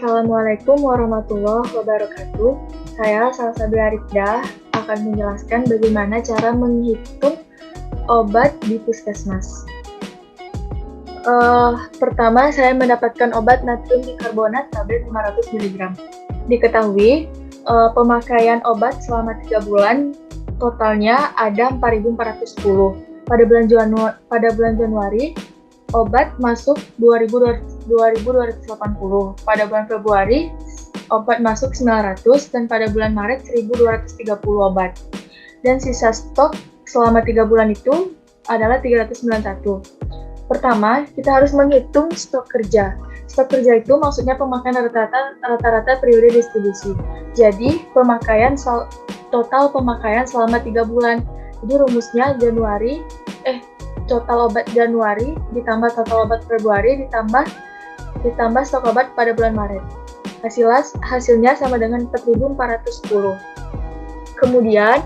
Assalamualaikum warahmatullahi wabarakatuh. Saya Salsabila Rifdah akan menjelaskan bagaimana cara menghitung obat di puskesmas. Pertama, saya mendapatkan obat natrium bikarbonat tablet 500 mg. Diketahui, pemakaian obat selama 3 bulan totalnya ada 4.410. Pada bulan Januari, obat masuk 2.280. Pada bulan Februari, obat masuk 900 dan pada bulan Maret 1.230 obat. Dan sisa stok selama 3 bulan itu adalah 391. Pertama, kita harus menghitung stok kerja. Stok kerja itu maksudnya pemakaian rata-rata periode distribusi. Jadi, total pemakaian selama 3 bulan. Jadi rumusnya total obat Januari ditambah total obat Februari ditambah stok obat pada bulan Maret. Hasilnya sama dengan 4.410. Kemudian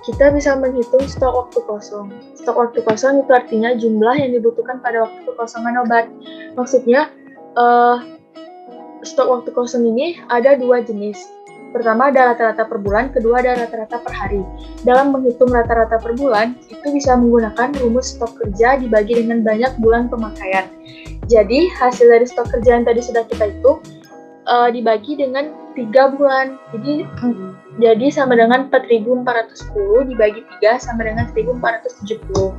kita bisa menghitung stok waktu kosong. Stok waktu kosong itu artinya jumlah yang dibutuhkan pada waktu kekosongan obat. Maksudnya stok waktu kosong ini ada 2 jenis. Pertama ada rata-rata per bulan, kedua ada rata-rata per hari. Dalam menghitung rata-rata per bulan, itu bisa menggunakan rumus stok kerja dibagi dengan banyak bulan pemakaian. Jadi, hasil dari stok kerja yang tadi sudah kita hitung, dibagi dengan 3 bulan. Jadi sama dengan 4.410 dibagi 3 sama dengan 1.470.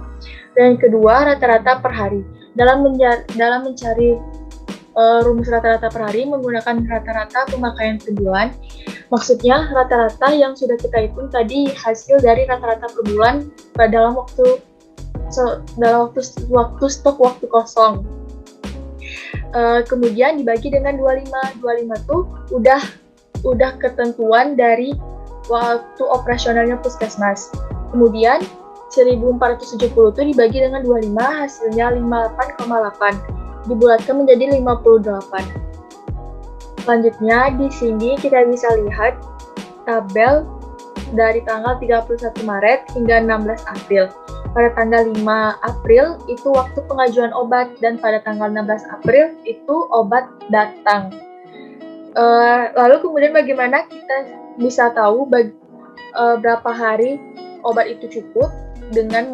Dan kedua, rata-rata per hari. Dalam mencari rumus rata-rata per hari menggunakan rata-rata pemakaian per bulan. Maksudnya rata-rata yang sudah kita hitung tadi hasil dari rata-rata per bulan dalam waktu stok waktu kosong. Kemudian dibagi dengan 25. 25 tuh udah ketentuan dari waktu operasionalnya puskesmas. Kemudian 1.470 itu dibagi dengan 25 hasilnya 58,8. Dibulatkan menjadi 58. Selanjutnya di sini kita bisa lihat tabel dari tanggal 31 Maret hingga 16 April. Pada tanggal 5 April itu waktu pengajuan obat dan pada tanggal 16 April itu obat datang. Lalu kemudian bagaimana kita bisa tahu berapa hari obat itu cukup dengan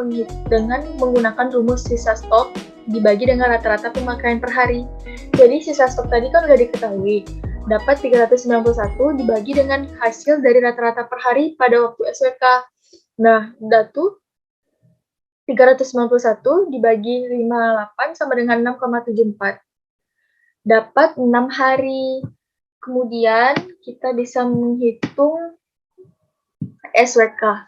menggunakan rumus sisa stok dibagi dengan rata-rata pemakaian per hari. Jadi sisa stok tadi kan udah diketahui, dapat 391 dibagi dengan hasil dari rata-rata per hari pada waktu SWK. Nah, datu 391 dibagi 58 sama dengan 6,74. Dapat 6 hari. Kemudian kita bisa menghitung SWK.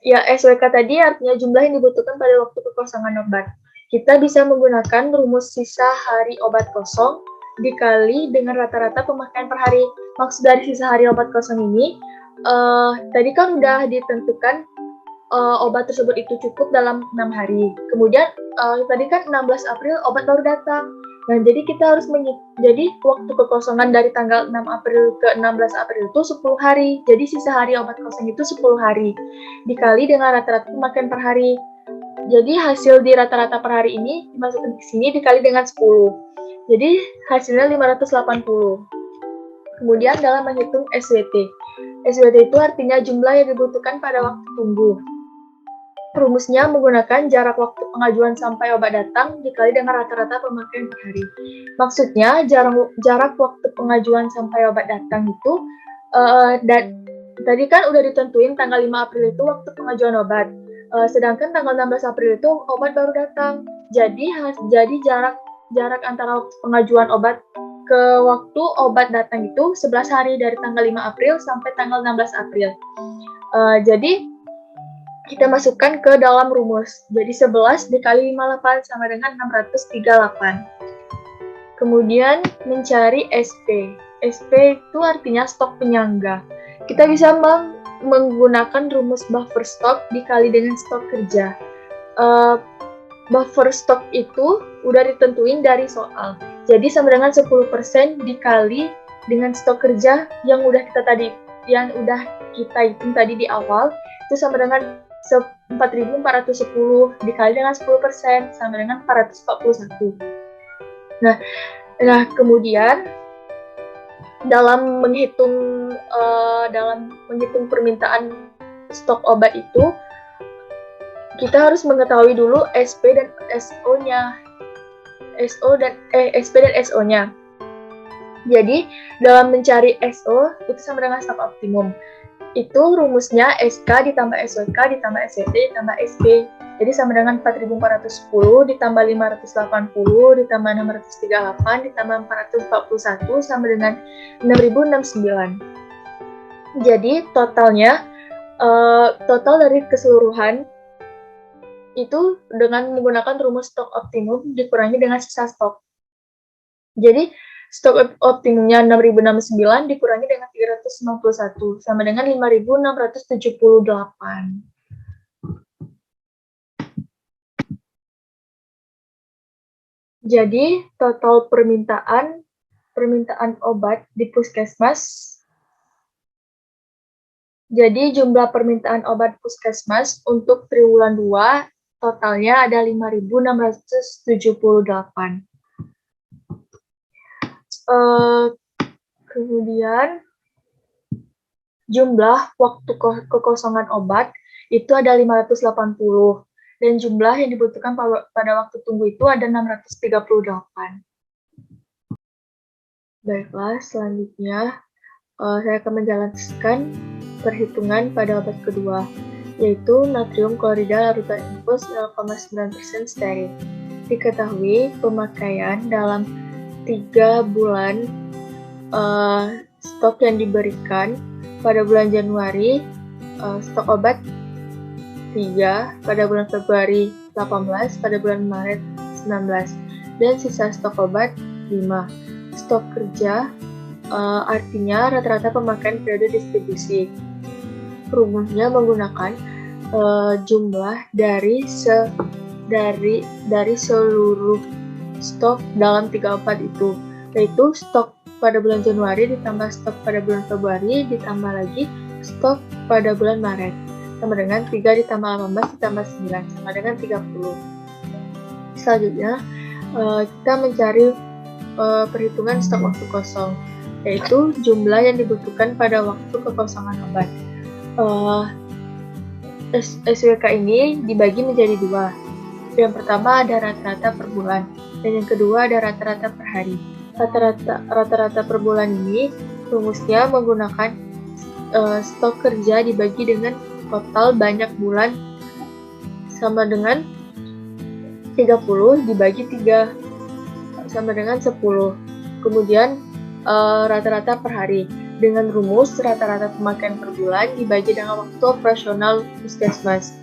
Ya, SWK tadi artinya jumlah yang dibutuhkan pada waktu kekosongan obat. Kita bisa menggunakan rumus sisa hari obat kosong dikali dengan rata-rata pemakaian per hari. Maksud dari sisa hari obat kosong ini, tadi kan udah ditentukan obat tersebut itu cukup dalam 6 hari. Kemudian tadi kan 16 April obat baru datang. Nah, jadi kita harus jadi waktu kekosongan dari tanggal 6 April ke 16 April itu 10 hari. Jadi sisa hari obat kosong itu 10 hari. Dikali dengan rata-rata pemakaian per hari. Jadi hasil di rata-rata per hari ini dimasukkan ke sini dikali dengan 10. Jadi hasilnya 580. Kemudian dalam menghitung SWT. SWT itu artinya jumlah yang dibutuhkan pada waktu tunggu. Rumusnya menggunakan jarak waktu pengajuan sampai obat datang dikali dengan rata-rata pemakaian per hari. Maksudnya jarak waktu pengajuan sampai obat datang itu tadi kan udah ditentuin tanggal 5 April itu waktu pengajuan obat. Sedangkan tanggal 16 April itu obat baru datang. Jadi jarak antara pengajuan obat ke waktu obat datang itu 11 hari dari tanggal 5 April sampai tanggal 16 April. Jadi kita masukkan ke dalam rumus. Jadi 11 dikali 58 sama dengan 638. Kemudian mencari SP. SP itu artinya stok penyangga. Kita bisa menggunakan rumus buffer stock dikali dengan stok kerja. Buffer stock itu udah ditentuin dari soal. Jadi sama dengan 10% dikali dengan stok kerja yang udah kita hitung tadi di awal, itu sama dengan 4.410 dikali dengan 10% sama dengan 441. Nah, kemudian dalam menghitung permintaan stok obat itu, kita harus mengetahui dulu SP dan SO-nya. SP dan SO-nya. Jadi, dalam mencari SO itu sama dengan stok optimum. Itu rumusnya SK ditambah SWK ditambah SWT ditambah SP. Jadi sama dengan 4.410 ditambah 580 ditambah 638 ditambah 441 sama dengan 6.069. Jadi totalnya, total dari keseluruhan itu dengan menggunakan rumus stok optimum dikurangi dengan sisa stok. Jadi stok optimumnya 6.069 dikurangi dengan 391 sama dengan 5.678. Jadi total permintaan obat di puskesmas. Jadi jumlah permintaan obat puskesmas untuk triwulan 2 totalnya ada 5.678. Kemudian jumlah waktu kekosongan obat itu ada 580 dan jumlah yang dibutuhkan pada waktu tunggu itu ada 638. Baiklah, selanjutnya saya akan menjelaskan perhitungan pada obat kedua, yaitu natrium klorida larutan infus 0,9% steril. Diketahui pemakaian dalam 3 bulan stok yang diberikan pada bulan Januari, stok obat 3, pada bulan Februari 18, pada bulan Maret 19, dan sisa stok obat 5. Stok kerja artinya rata-rata pemakaian periode distribusi. Rumusnya menggunakan jumlah dari seluruh stok dalam 3 obat itu, yaitu stok pada bulan Januari ditambah stok pada bulan Februari ditambah lagi stok pada bulan Maret, sama dengan 3 ditambah 18 ditambah 9 sama dengan 30. Selanjutnya kita mencari perhitungan stok waktu kosong, yaitu jumlah yang dibutuhkan pada waktu kekosongan obat. SWK ini dibagi menjadi 2. Yang pertama ada rata-rata per bulan, dan yang kedua ada rata-rata per hari. Rata-rata per bulan ini rumusnya menggunakan stok kerja dibagi dengan total banyak bulan sama dengan 30 dibagi 3 sama dengan 10. Kemudian rata-rata per hari dengan rumus rata-rata pemakaian per bulan dibagi dengan waktu operasional puskesmas.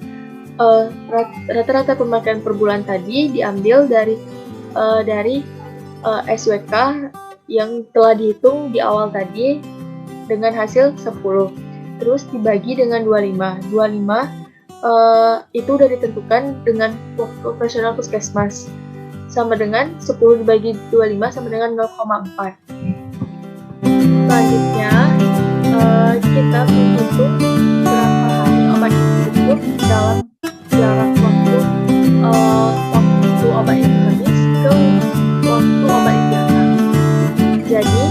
Rata-rata pemakaian per bulan tadi diambil dari SWK yang telah dihitung di awal tadi dengan hasil 10. Terus dibagi dengan 25. 25 itu udah ditentukan dengan waktu operasional puskesmas. Sama dengan 10 dibagi 25 sama dengan 0,4. Selanjutnya, kita menghitung berapa hari obat itu cukup dalam jarak waktu obat itu habis ke waktu obat itu datang. Jadi,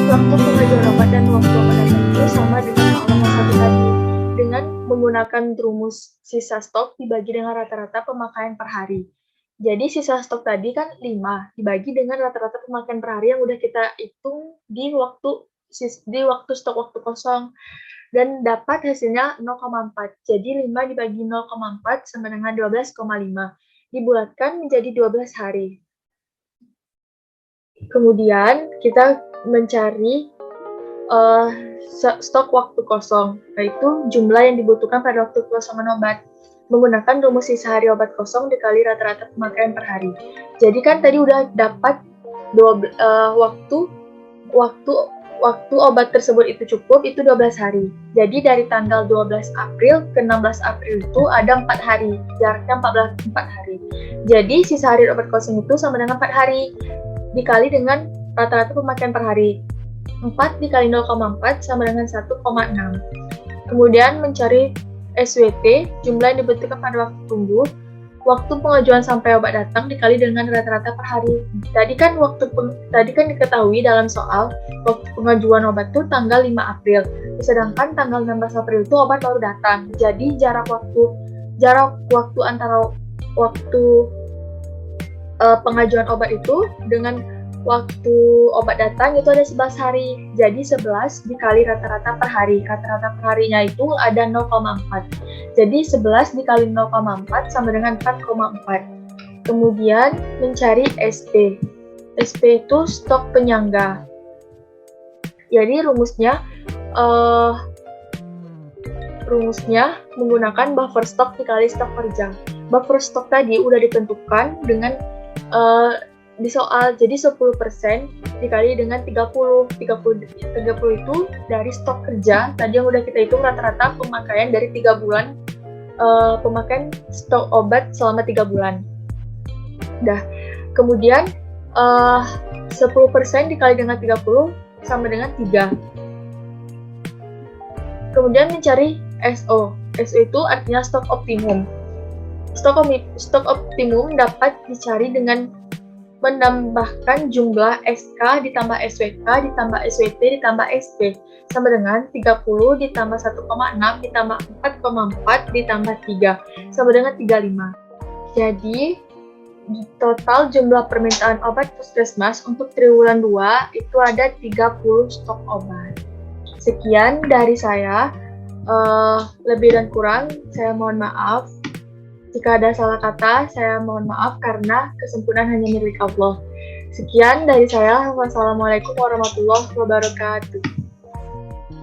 waktu pengajuan obat dan waktu obat datang itu sama dengan nomor 1 tadi, dengan menggunakan rumus sisa stok dibagi dengan rata-rata pemakaian per hari. Jadi sisa stok tadi kan 5 dibagi dengan rata-rata pemakaian per hari yang udah kita hitung di waktu stok waktu kosong, dan dapat hasilnya 0,4. Jadi 5 dibagi 0,4 sama dengan 12,5. Dibulatkan menjadi 12 hari. Kemudian kita mencari stok waktu kosong, yaitu jumlah yang dibutuhkan pada waktu kekosongan obat, menggunakan rumus sisa hari obat kosong dikali rata-rata pemakaian per hari. Jadi kan tadi udah dapat waktu obat tersebut itu cukup, itu 12 hari. Jadi dari tanggal 12 April ke 16 April itu ada 4 hari, jaraknya 4 hari. Jadi sisa hari obat kosong itu sama dengan 4 hari, dikali dengan rata-rata pemakaian per hari. 4 dikali 0,4 sama dengan 1,6. Kemudian mencari SWT, jumlah yang dibutuhkan pada waktu tunggu. waktu pengajuan sampai obat datang dikali dengan rata-rata per hari. Tadi kan diketahui dalam soal waktu pengajuan obat itu tanggal 5 April. Sedangkan tanggal 16 April itu obat baru datang. Jadi jarak waktu antara waktu pengajuan obat itu dengan waktu obat datang itu ada 11 hari. Jadi 11 dikali rata-rata per hari. Rata-rata per harinya itu ada 0,4. Jadi 11 dikali 0,4 sama dengan 4,4. Kemudian mencari SP. SP itu stok penyangga. Jadi rumusnya menggunakan buffer stok dikali stok kerja. Buffer stok tadi udah ditentukan dengan di soal, jadi 10% dikali dengan 30 itu dari stok kerja. Tadi yang udah kita hitung rata-rata pemakaian dari 3 bulan, pemakaian stok obat selama 3 bulan. Kemudian 10% dikali dengan 30 sama dengan 3. Kemudian mencari SO. SO itu artinya stok optimum. Stok optimum dapat dicari dengan menambahkan jumlah SK ditambah SWK ditambah SWT ditambah SP sama dengan 30 ditambah 1,6 ditambah 4,4 ditambah 3 sama dengan 35. Jadi total jumlah permintaan obat puskesmas untuk triwulan 2 itu ada 30 stok obat. Sekian dari saya. Lebih dan kurang saya mohon maaf. Jika ada salah kata, saya mohon maaf karena kesempurnaan hanya milik Allah. Sekian dari saya. Wassalamualaikum warahmatullahi wabarakatuh.